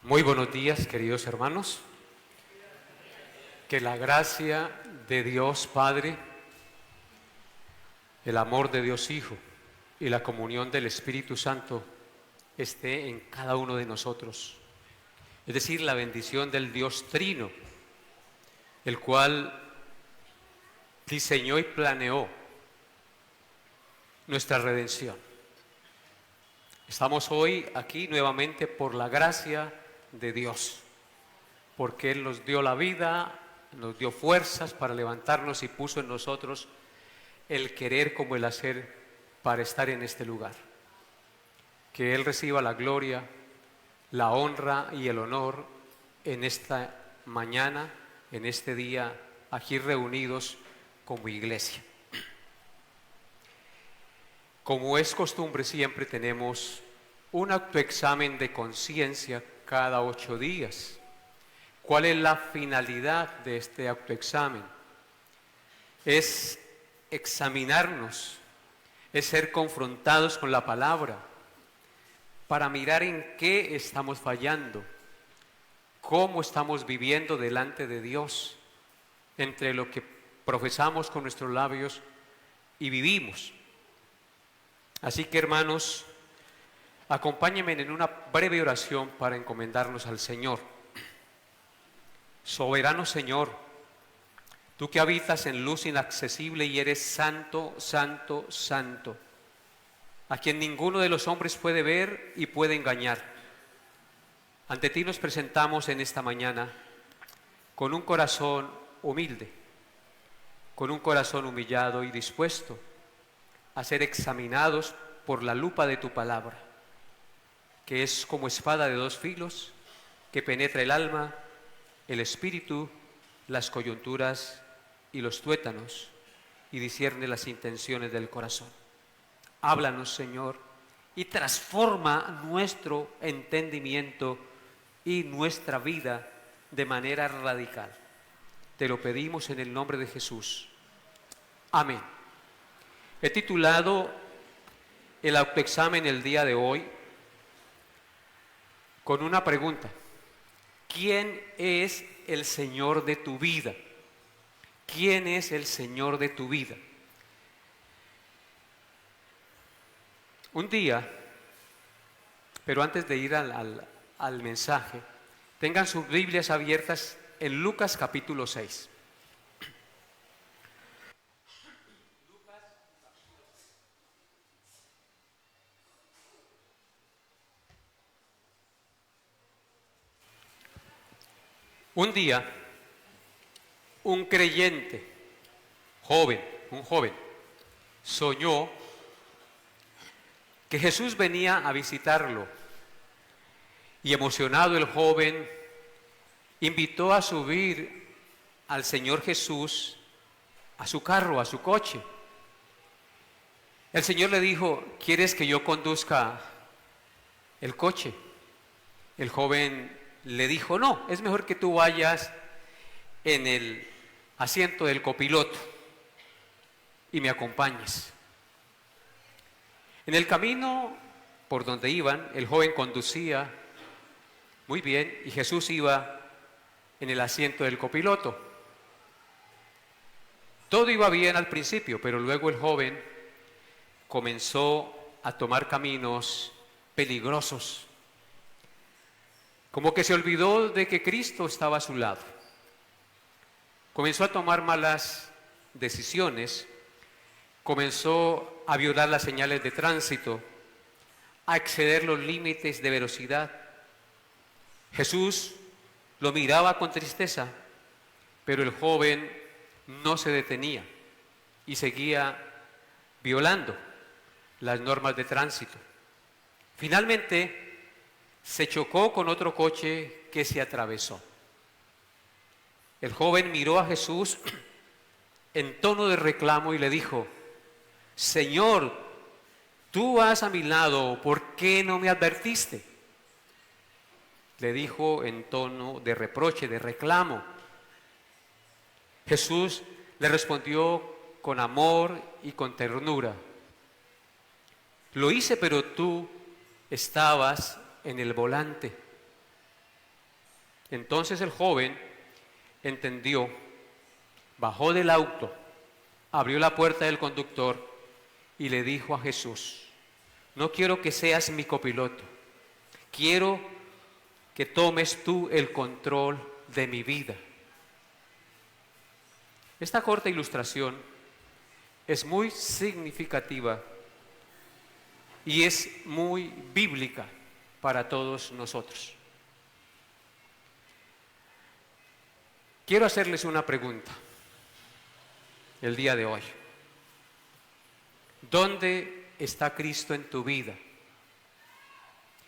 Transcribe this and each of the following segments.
Muy buenos días, queridos hermanos. Que la gracia de Dios Padre, el amor de Dios Hijo y la comunión del Espíritu Santo esté en cada uno de nosotros. Es decir, la bendición del Dios Trino, el cual diseñó y planeó nuestra redención. Estamos hoy aquí nuevamente por la gracia de Dios, porque Él nos dio la vida, nos dio fuerzas para levantarnos y puso en nosotros el querer como el hacer para estar en este lugar. Que Él reciba la gloria, la honra y el honor en esta mañana, en este día, aquí reunidos como iglesia. Como es costumbre, siempre tenemos un autoexamen de conciencia cada 8 días. ¿Cuál es la finalidad de este autoexamen? Es examinarnos, es ser confrontados con la palabra, para mirar en qué estamos fallando, cómo estamos viviendo delante de Dios, entre lo que profesamos con nuestros labios y vivimos. Así que, hermanos, acompáñenme en una breve oración para encomendarnos al Señor. Soberano Señor, tú que habitas en luz inaccesible y eres santo, santo, santo, a quien ninguno de los hombres puede ver y puede engañar. Ante ti nos presentamos en esta mañana con un corazón humilde, con un corazón humillado y dispuesto a ser examinados por la lupa de tu palabra, que es como espada de 2 filos, que penetra el alma, el espíritu, las coyunturas y los tuétanos, y discierne las intenciones del corazón. Háblanos, Señor, y transforma nuestro entendimiento y nuestra vida de manera radical. Te lo pedimos en el nombre de Jesús. Amén. He titulado el autoexamen el día de hoy con una pregunta: ¿quién es el Señor de tu vida? ¿Quién es el Señor de tu vida? Un día, pero antes de ir al mensaje, tengan sus Biblias abiertas en Lucas capítulo 6. Un día, un creyente, un joven, soñó que Jesús venía a visitarlo, y emocionado el joven invitó a subir al Señor Jesús a su carro, a su coche. El Señor le dijo: ¿quieres que yo conduzca el coche? El joven le dijo: no, es mejor que tú vayas en el asiento del copiloto y me acompañes. En el camino por donde iban, el joven conducía muy bien y Jesús iba en el asiento del copiloto. Todo iba bien al principio, pero luego el joven comenzó a tomar caminos peligrosos, como que se olvidó de que Cristo estaba a su lado. Comenzó a tomar malas decisiones, comenzó a violar las señales de tránsito, a exceder los límites de velocidad. Jesús lo miraba con tristeza, pero el joven no se detenía y seguía violando las normas de tránsito. Finalmente se chocó con otro coche que se atravesó. El joven miró a Jesús en tono de reclamo y le dijo: Señor, tú vas a mi lado, ¿por qué no me advertiste? Le dijo en tono de reproche, de reclamo. Jesús le respondió con amor y con ternura: lo hice, pero tú estabas en el volante. Entonces el joven entendió, bajó del auto, abrió la puerta del conductor y le dijo a Jesús: no quiero que seas mi copiloto, quiero que tomes tú el control de mi vida. Esta corta ilustración es muy significativa y es muy bíblica para todos nosotros. Quiero hacerles una pregunta el día de hoy. ¿Dónde está Cristo en tu vida?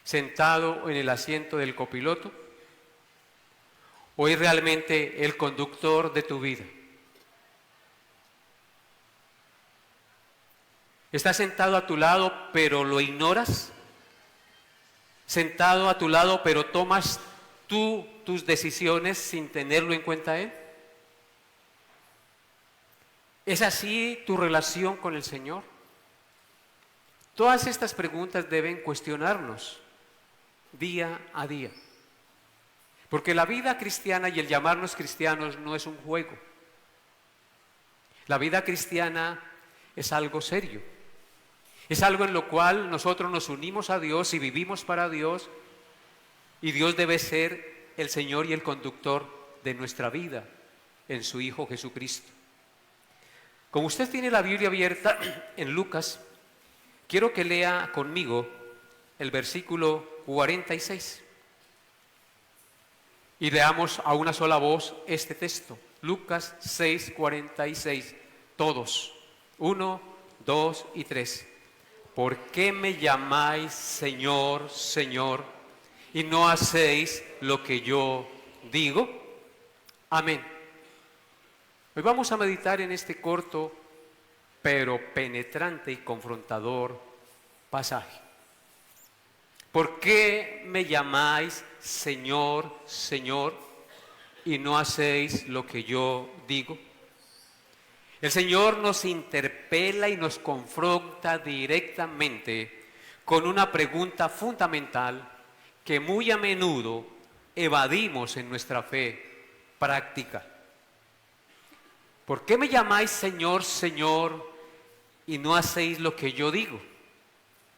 ¿Sentado en el asiento del copiloto? ¿O es realmente el conductor de tu vida? ¿Está sentado a tu lado pero lo ignoras? ¿Sentado a tu lado pero tomas tú tus decisiones sin tenerlo en cuenta a Él? ¿Es así tu relación con el Señor? Todas estas preguntas deben cuestionarnos día a día. Porque la vida cristiana y el llamarnos cristianos no es un juego. La vida cristiana es algo serio. Es algo en lo cual nosotros nos unimos a Dios y vivimos para Dios, y Dios debe ser el Señor y el conductor de nuestra vida en su Hijo Jesucristo. Como usted tiene la Biblia abierta en Lucas, quiero que lea conmigo el versículo 46 y leamos a una sola voz este texto. Lucas 6:46, todos, 1, 2 y 3. ¿Por qué me llamáis Señor, Señor, y no hacéis lo que yo digo? Amén. Hoy vamos a meditar en este corto pero penetrante y confrontador pasaje. ¿Por qué me llamáis Señor, Señor, y no hacéis lo que yo digo? El Señor nos interpela y nos confronta directamente con una pregunta fundamental que muy a menudo evadimos en nuestra fe práctica. ¿Por qué me llamáis Señor, Señor, y no hacéis lo que yo digo?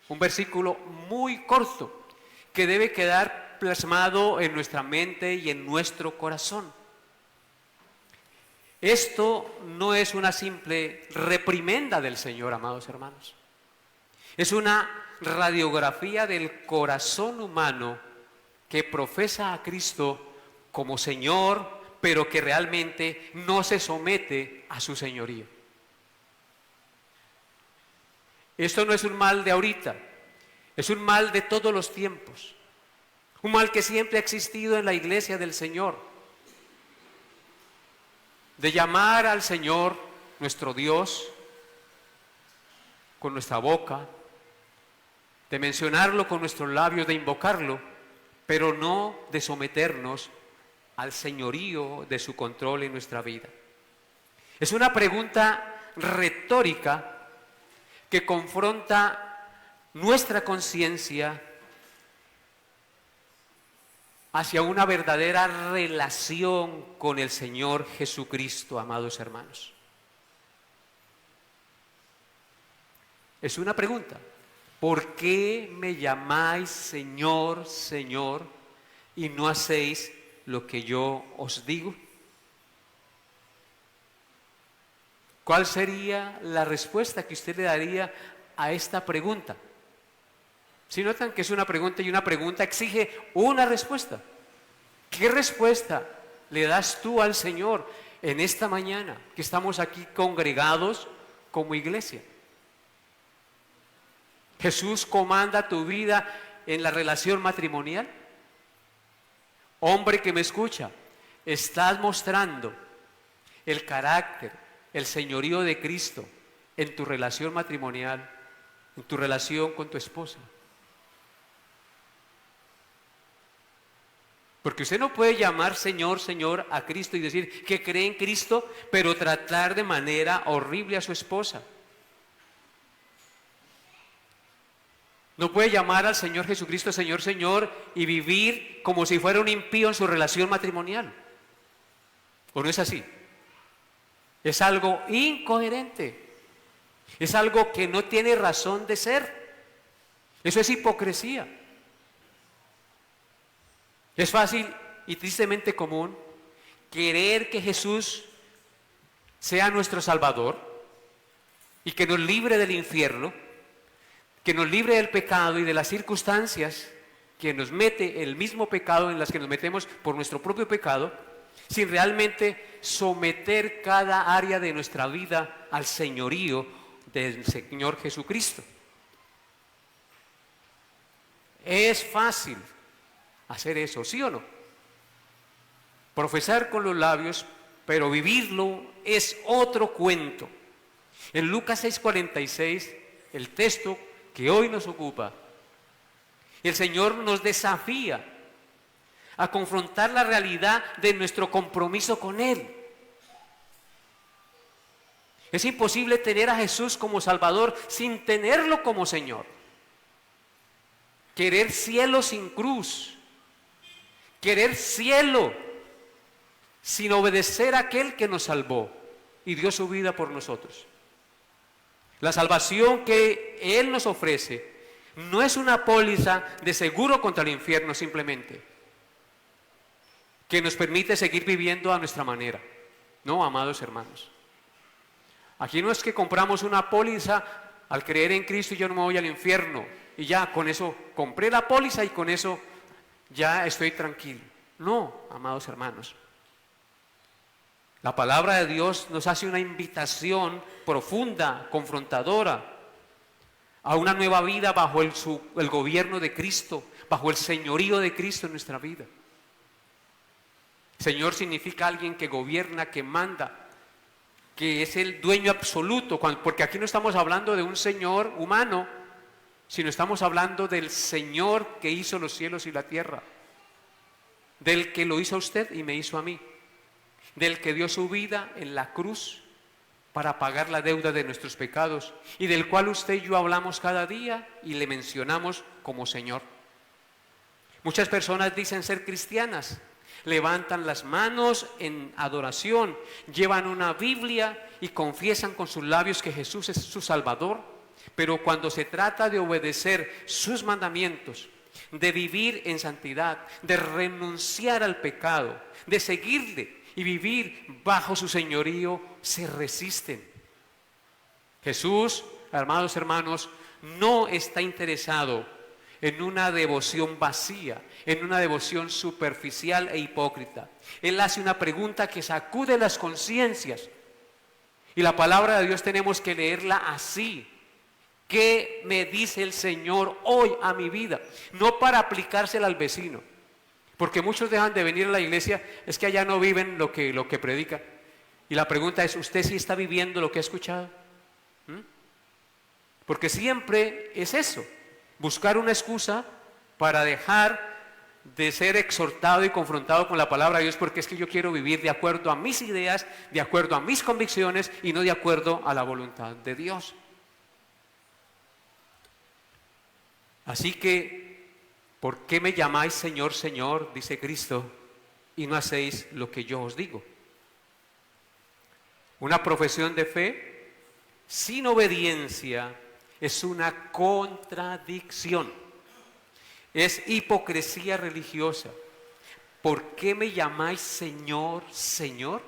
Un versículo muy corto que debe quedar plasmado en nuestra mente y en nuestro corazón. Esto no es una simple reprimenda del Señor, amados hermanos. Es una radiografía del corazón humano que profesa a Cristo como Señor, pero que realmente no se somete a su señorío. Esto no es un mal de ahorita, es un mal de todos los tiempos. Un mal que siempre ha existido en la iglesia del Señor. De llamar al Señor, nuestro Dios, con nuestra boca, de mencionarlo con nuestros labios, de invocarlo, pero no de someternos al señorío de su control en nuestra vida. Es una pregunta retórica que confronta nuestra conciencia hacia una verdadera relación con el Señor Jesucristo, amados hermanos. Es una pregunta. ¿Por qué me llamáis Señor, Señor, y no hacéis lo que yo os digo? ¿Cuál sería la respuesta que usted le daría a esta pregunta? Si notan que es una pregunta y una pregunta exige una respuesta. ¿Qué respuesta le das tú al Señor en esta mañana que estamos aquí congregados como iglesia? ¿Jesús comanda tu vida en la relación matrimonial? Hombre que me escucha, ¿estás mostrando el carácter, el señorío de Cristo en tu relación matrimonial, en tu relación con tu esposa? Porque usted no puede llamar Señor, Señor a Cristo y decir que cree en Cristo, pero tratar de manera horrible a su esposa. No puede llamar al Señor Jesucristo Señor, Señor y vivir como si fuera un impío en su relación matrimonial. ¿O no es así? Es algo incoherente. Es algo que no tiene razón de ser. Eso es hipocresía. Es fácil y tristemente común querer que Jesús sea nuestro Salvador y que nos libre del infierno, que nos libre del pecado y de las circunstancias que nos mete el mismo pecado en las que nos metemos por nuestro propio pecado, sin realmente someter cada área de nuestra vida al señorío del Señor Jesucristo. Es fácil hacer eso, ¿sí o no? Profesar con los labios, pero vivirlo es otro cuento. En Lucas 6:46, el texto que hoy nos ocupa, el Señor nos desafía a confrontar la realidad de nuestro compromiso con Él. Es imposible tener a Jesús como Salvador sin tenerlo como Señor. Querer cielo sin cruz, querer cielo sin obedecer a aquel que nos salvó y dio su vida por nosotros. La salvación que Él nos ofrece no es una póliza de seguro contra el infierno simplemente, que nos permite seguir viviendo a nuestra manera. No, amados hermanos. Aquí no es que compramos una póliza al creer en Cristo y yo no me voy al infierno y ya con eso compré la póliza y con eso ya estoy tranquilo. No, amados hermanos. La palabra de Dios nos hace una invitación profunda, confrontadora, a una nueva vida bajo el gobierno de Cristo, bajo el señorío de Cristo en nuestra vida. Señor significa alguien que gobierna, que manda, que es el dueño absoluto, porque aquí no estamos hablando de un Señor humano, sino estamos hablando del Señor que hizo los cielos y la tierra, del que lo hizo a usted y me hizo a mí, del que dio su vida en la cruz para pagar la deuda de nuestros pecados y del cual usted y yo hablamos cada día y le mencionamos como Señor. Muchas personas dicen ser cristianas, levantan las manos en adoración, llevan una Biblia y confiesan con sus labios que Jesús es su Salvador, pero cuando se trata de obedecer sus mandamientos, de vivir en santidad, de renunciar al pecado, de seguirle y vivir bajo su señorío, se resisten. Jesús, amados hermanos, no está interesado en una devoción vacía, en una devoción superficial e hipócrita. Él hace una pregunta que sacude las conciencias. Y la palabra de Dios tenemos que leerla así. ¿Qué me dice el Señor hoy a mi vida? No para aplicársela al vecino. Porque muchos dejan de venir a la iglesia, es que allá no viven lo que predican. Y la pregunta es, ¿usted sí está viviendo lo que ha escuchado? Porque siempre es eso, buscar una excusa para dejar de ser exhortado y confrontado con la palabra de Dios, porque es que yo quiero vivir de acuerdo a mis ideas, de acuerdo a mis convicciones y no de acuerdo a la voluntad de Dios. Así que, ¿por qué me llamáis Señor, Señor, dice Cristo, y no hacéis lo que yo os digo? Una profesión de fe sin obediencia es una contradicción, es hipocresía religiosa. ¿Por qué me llamáis Señor, Señor?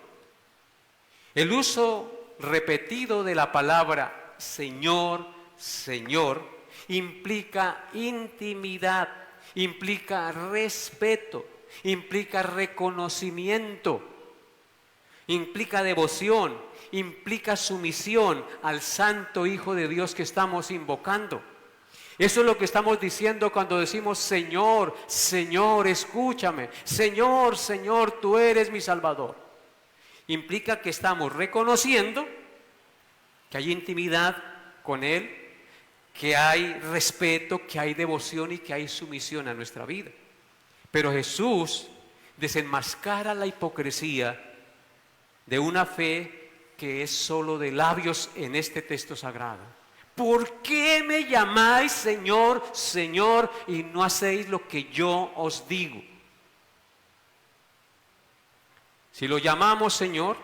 El uso repetido de la palabra Señor, Señor, implica intimidad, implica respeto, implica reconocimiento, implica devoción, implica sumisión al Santo Hijo de Dios que estamos invocando. Eso es lo que estamos diciendo cuando decimos Señor, Señor, escúchame, Señor, Señor, tú eres mi Salvador. Implica que estamos reconociendo que hay intimidad con Él, que hay respeto, que hay devoción y que hay sumisión a nuestra vida. Pero Jesús desenmascara la hipocresía de una fe que es solo de labios en este texto sagrado, ¿Por qué me llamáis Señor, Señor, y no hacéis lo que yo os digo? Si lo llamamos Señor,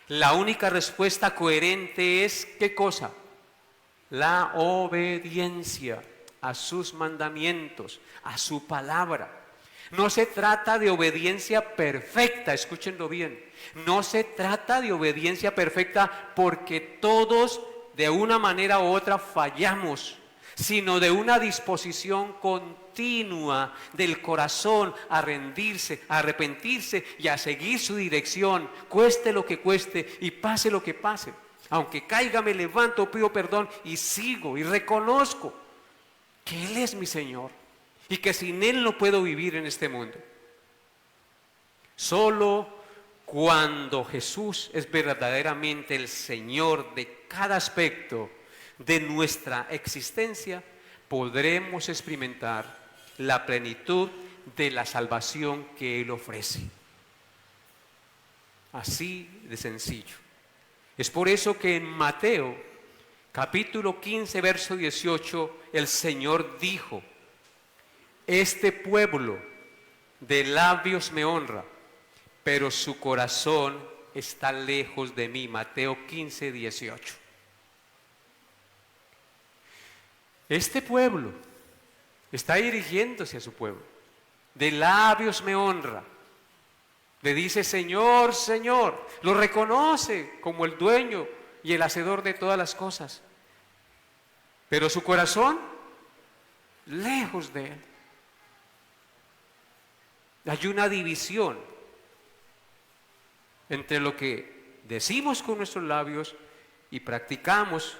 la única respuesta coherente es, ¿qué cosa? La obediencia a sus mandamientos, a su palabra. No se trata de obediencia perfecta, escúchenlo bien. No se trata de obediencia perfecta porque todos de una manera u otra fallamos, sino de una disposición continua del corazón a rendirse, a arrepentirse y a seguir su dirección, cueste lo que cueste y pase lo que pase. Aunque caiga, me levanto, pido perdón y sigo y reconozco que Él es mi Señor y que sin Él no puedo vivir en este mundo. Solo cuando Jesús es verdaderamente el Señor de cada aspecto de nuestra existencia, podremos experimentar la plenitud de la salvación que Él ofrece. Así de sencillo. Es por eso que en Mateo, capítulo 15, verso 18, el Señor dijo: este pueblo de labios me honra, pero su corazón está lejos de mí. Mateo 15, 18. Este pueblo está dirigiéndose a su pueblo. De labios me honra. Le dice Señor, Señor. Lo reconoce como el dueño y el hacedor de todas las cosas. Pero su corazón, lejos de Él. Hay una división entre lo que decimos con nuestros labios y practicamos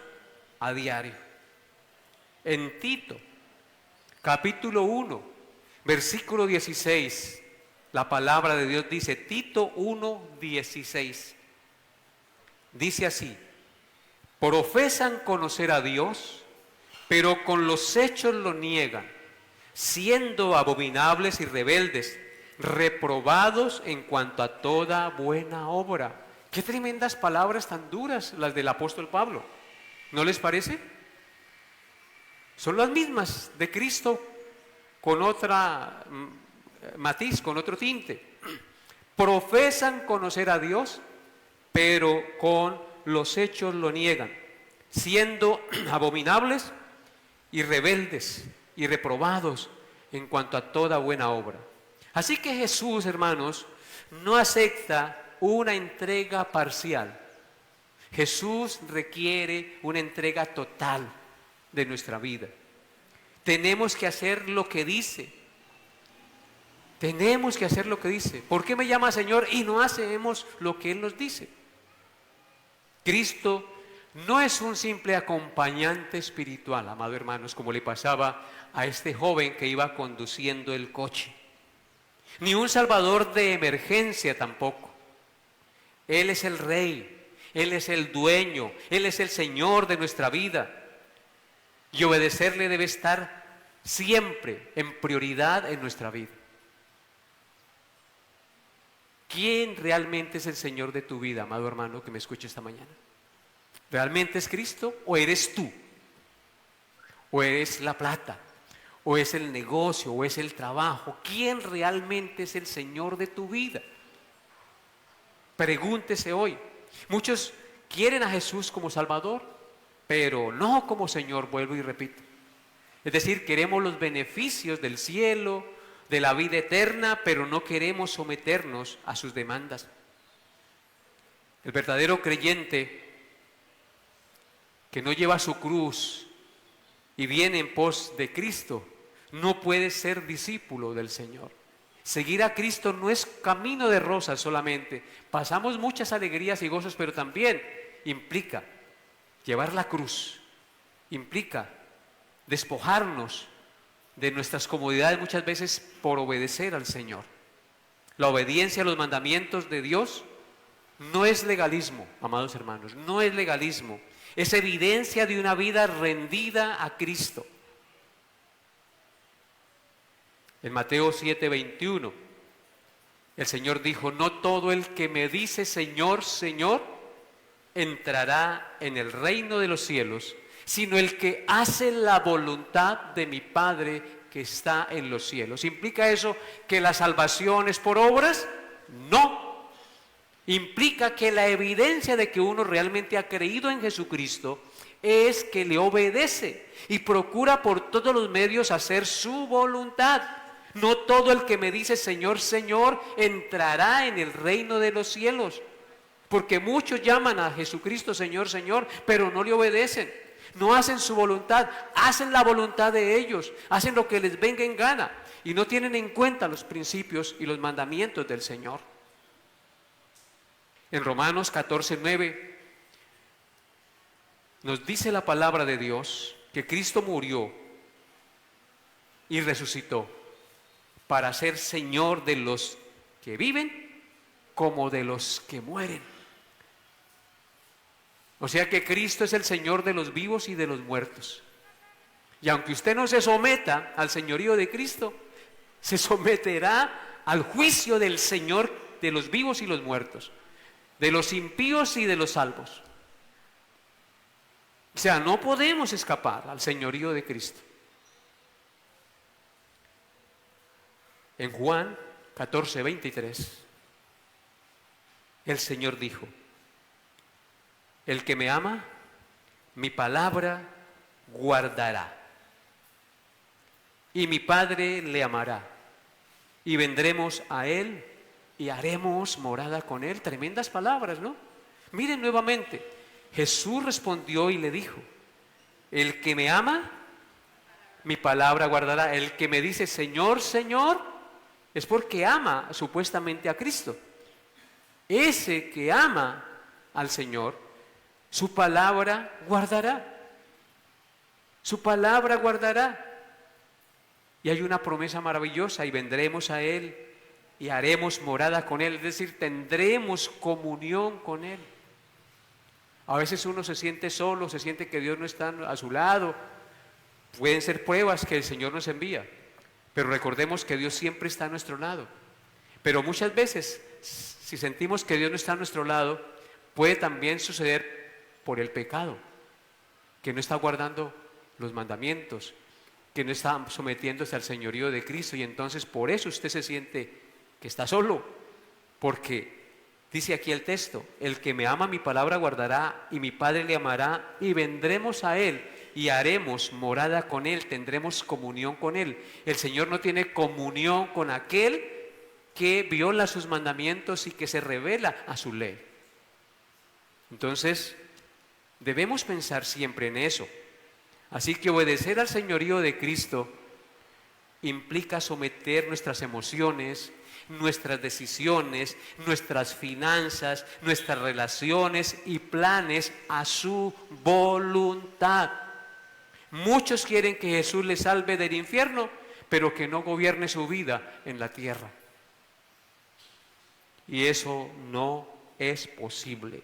a diario. En Tito, capítulo 1, versículo 16, la palabra de Dios dice, Tito 1, 16, dice así: profesan conocer a Dios, pero con los hechos lo niegan, siendo abominables y rebeldes, reprobados en cuanto a toda buena obra. Qué tremendas palabras tan duras las del apóstol Pablo, ¿no les parece? Son las mismas de Cristo con otra matiz, con otro tinte. Profesan conocer a Dios, pero con los hechos lo niegan, siendo abominables y rebeldes y reprobados en cuanto a toda buena obra. Así que Jesús, hermanos, no acepta una entrega parcial. Jesús requiere una entrega total de nuestra vida. Tenemos que hacer lo que dice. Tenemos que hacer lo que dice. ¿Por qué me llama Señor y no hacemos lo que Él nos dice? Cristo no es un simple acompañante espiritual, amado hermanos, como le pasaba a este joven que iba conduciendo el coche. Ni un salvador de emergencia tampoco. Él es el Rey, Él es el dueño, Él es el Señor de nuestra vida. Y obedecerle debe estar siempre en prioridad en nuestra vida. ¿Quién realmente es el Señor de tu vida, amado hermano que me escucha esta mañana? ¿Realmente es Cristo o eres tú? ¿O eres la plata? ¿O es el negocio? ¿O es el trabajo? ¿Quién realmente es el Señor de tu vida? Pregúntese hoy. Muchos quieren a Jesús como Salvador, pero no como Señor, vuelvo y repito. Es decir, queremos los beneficios del cielo, de la vida eterna, pero no queremos someternos a sus demandas. El verdadero creyente que no lleva su cruz y viene en pos de Cristo, no puede ser discípulo del Señor. Seguir a Cristo no es camino de rosas solamente. Pasamos muchas alegrías y gozos, pero también implica llevar la cruz, implica despojarnos de nuestras comodidades muchas veces por obedecer al Señor. La obediencia a los mandamientos de Dios no es legalismo, amados hermanos, no es legalismo. Es evidencia de una vida rendida a Cristo. En Mateo 7:21, el Señor dijo: no todo el que me dice Señor, Señor, entrará en el reino de los cielos, sino el que hace la voluntad de mi Padre que está en los cielos. ¿Implica eso que la salvación es por obras? No. Implica que la evidencia de que uno realmente ha creído en Jesucristo es que le obedece y procura por todos los medios hacer su voluntad. No todo el que me dice Señor, Señor, entrará en el reino de los cielos, porque muchos llaman a Jesucristo Señor, Señor, pero no le obedecen, no hacen su voluntad, hacen la voluntad de ellos, hacen lo que les venga en gana y no tienen en cuenta los principios y los mandamientos del Señor. En Romanos 14:9 nos dice la palabra de Dios que Cristo murió y resucitó para ser Señor de los que viven como de los que mueren. O sea que Cristo es el Señor de los vivos y de los muertos. Y aunque usted no se someta al señorío de Cristo, se someterá al juicio del Señor de los vivos y los muertos, de los impíos y de los salvos. O sea, no podemos escapar al señorío de Cristo. En Juan 14:23, el Señor dijo: el que me ama, mi palabra guardará, y mi Padre le amará, y vendremos a él y haremos morada con él. Tremendas palabras, ¿no? Miren nuevamente, Jesús respondió y le dijo: el que me ama, mi palabra guardará. El que me dice Señor, Señor, es porque ama supuestamente a Cristo. Ese que ama al Señor, su palabra guardará. Su palabra guardará. Y hay una promesa maravillosa: y vendremos a Él y haremos morada con Él, es decir, tendremos comunión con Él. A veces uno se siente solo, se siente que Dios no está a su lado. Pueden ser pruebas que el Señor nos envía, pero recordemos que Dios siempre está a nuestro lado. Pero muchas veces, si sentimos que Dios no está a nuestro lado, puede también suceder por el pecado, que no está guardando los mandamientos, que no está sometiéndose al señorío de Cristo, y entonces por eso usted se siente que está solo, porque dice aquí el texto: el que me ama mi palabra guardará, y mi Padre le amará, y vendremos a Él y haremos morada con Él, tendremos comunión con Él. El Señor no tiene comunión con aquel que viola sus mandamientos y que se revela a su ley. Entonces, debemos pensar siempre en eso. Así que obedecer al señorío de Cristo implica someter nuestras emociones, nuestras decisiones, nuestras finanzas, nuestras relaciones y planes a su voluntad. Muchos quieren que Jesús les salve del infierno, pero que no gobierne su vida en la tierra. Y eso no es posible.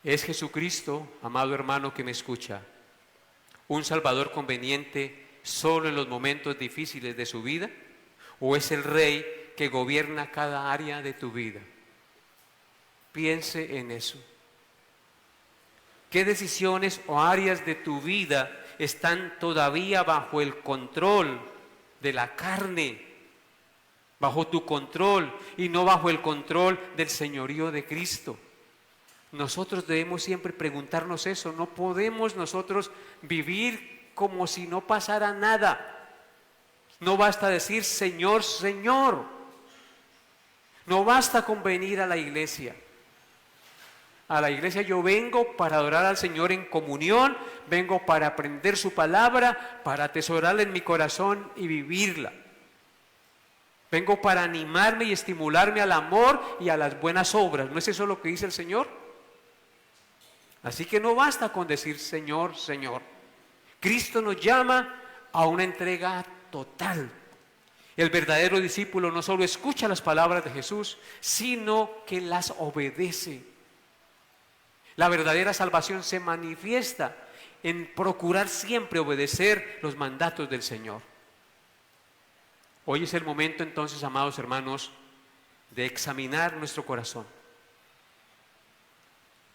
¿Es Jesucristo, amado hermano que me escucha, un Salvador conveniente solo en los momentos difíciles de su vida? ¿O es el Rey que gobierna cada área de tu vida? Piense en eso. ¿Qué decisiones o áreas de tu vida están todavía bajo el control de la carne, bajo tu control y no bajo el control del señorío de Cristo? Nosotros debemos siempre preguntarnos eso. No podemos nosotros vivir como si no pasara nada. No basta decir Señor, Señor. No basta con venir a la iglesia. A la iglesia yo vengo para adorar al Señor en comunión, vengo para aprender su palabra, para atesorarla en mi corazón y vivirla. Vengo para animarme y estimularme al amor y a las buenas obras. ¿No es eso lo que dice el Señor? Así que no basta con decir Señor, Señor. Cristo nos llama a una entrega total. El verdadero discípulo no solo escucha las palabras de Jesús, sino que las obedece. La verdadera salvación se manifiesta en procurar siempre obedecer los mandatos del Señor. Hoy es el momento entonces, amados hermanos, de examinar nuestro corazón.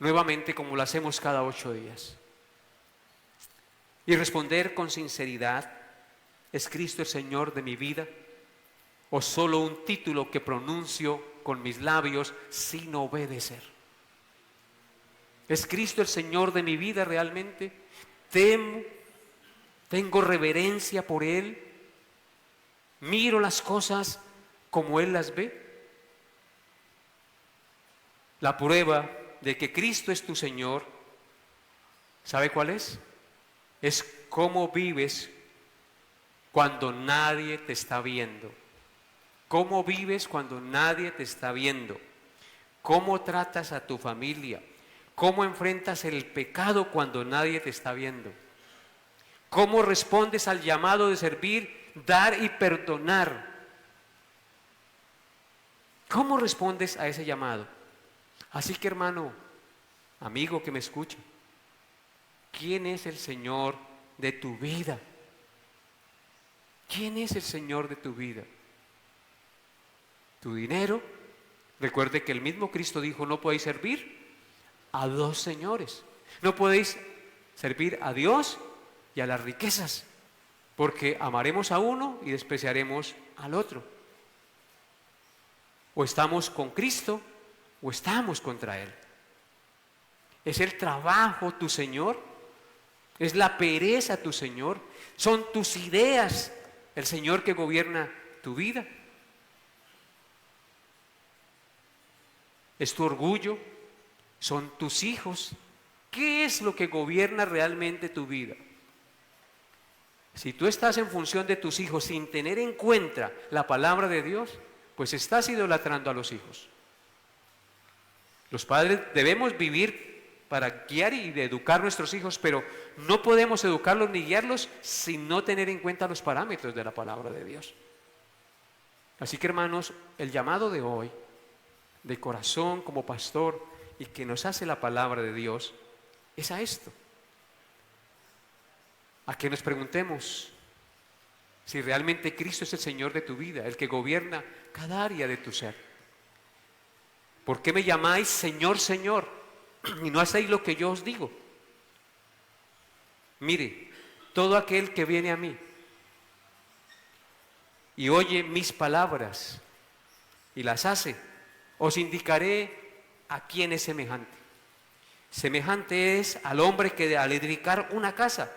nuevamente como lo hacemos cada 8 días. Y responder con sinceridad, ¿es Cristo el Señor de mi vida? ¿O solo un título que pronuncio con mis labios sin obedecer? ¿Es Cristo el Señor de mi vida realmente? ¿Temo? ¿Tengo reverencia por Él? ¿Miro las cosas como Él las ve? La prueba de que Cristo es tu Señor, ¿sabe cuál es? Es cómo vives cuando nadie te está viendo. ¿Cómo vives cuando nadie te está viendo? ¿Cómo tratas a tu familia? ¿Cómo enfrentas el pecado cuando nadie te está viendo? ¿Cómo respondes al llamado de servir, dar y perdonar? ¿Cómo respondes a ese llamado? Así que, hermano, amigo que me escucha, ¿quién es el Señor de tu vida? ¿Quién es el Señor de tu vida? ¿Tu dinero? Recuerde que el mismo Cristo dijo, no podéis servir a 2 señores. No podéis servir a Dios y a las riquezas, porque amaremos a uno y despreciaremos al otro. O estamos con Cristo o estamos contra Él. ¿Es el trabajo tu Señor? ¿Es la pereza tu Señor? ¿Son tus ideas el Señor que gobierna tu vida? ¿Es tu orgullo? ¿Son tus hijos? ¿Qué es lo que gobierna realmente tu vida? Si tú estás en función de tus hijos sin tener en cuenta la palabra de Dios, pues estás idolatrando a los hijos. Los padres debemos vivir para guiar y de educar a nuestros hijos, pero no podemos educarlos ni guiarlos sin no tener en cuenta los parámetros de la palabra de Dios. Así que, hermanos, el llamado de hoy, de corazón como pastor, y que nos hace la palabra de Dios, es a esto. A que nos preguntemos si realmente Cristo es el Señor de tu vida, el que gobierna cada área de tu ser. ¿Por qué me llamáis Señor, Señor, y no hacéis lo que yo os digo? Mire, todo aquel que viene a mí y oye mis palabras y las hace, os indicaré a quién es semejante. Semejante es al hombre que al edificar una casa,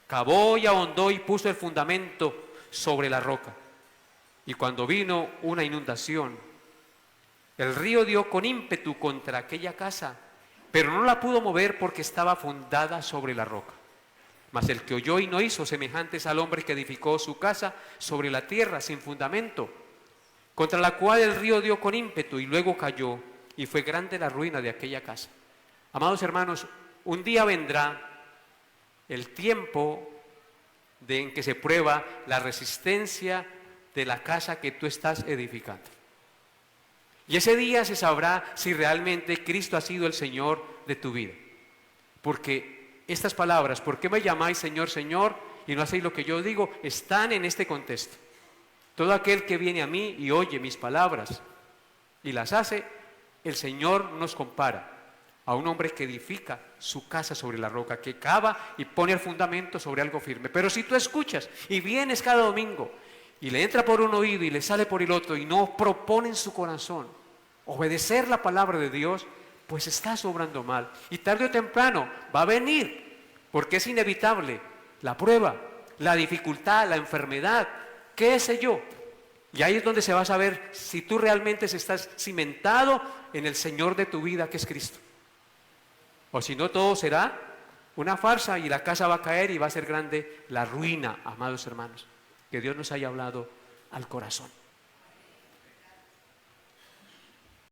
cavó y ahondó y puso el fundamento sobre la roca. Y cuando vino una inundación, el río dio con ímpetu contra aquella casa, pero no la pudo mover porque estaba fundada sobre la roca. Mas el que oyó y no hizo, semejante es al hombre que edificó su casa sobre la tierra sin fundamento, contra la cual el río dio con ímpetu y luego cayó, y fue grande la ruina de aquella casa. Amados hermanos, un día vendrá el tiempo en que se prueba la resistencia de la casa que tú estás edificando. Y ese día se sabrá si realmente Cristo ha sido el Señor de tu vida. Porque estas palabras, ¿por qué me llamáis Señor, Señor, y no hacéis lo que yo digo?, están en este contexto. Todo aquel que viene a mí y oye mis palabras y las hace, el Señor nos compara a un hombre que edifica su casa sobre la roca, que cava y pone el fundamento sobre algo firme. Pero si tú escuchas y vienes cada domingo y le entra por un oído y le sale por el otro y no propone en su corazón obedecer la palabra de Dios, pues estás obrando mal. Y tarde o temprano va a venir, porque es inevitable, la prueba, la dificultad, la enfermedad, qué sé yo. Y ahí es donde se va a saber si tú realmente estás cimentado en el Señor de tu vida, que es Cristo. O si no, todo será una farsa y la casa va a caer y va a ser grande la ruina, amados hermanos. Que Dios nos haya hablado al corazón.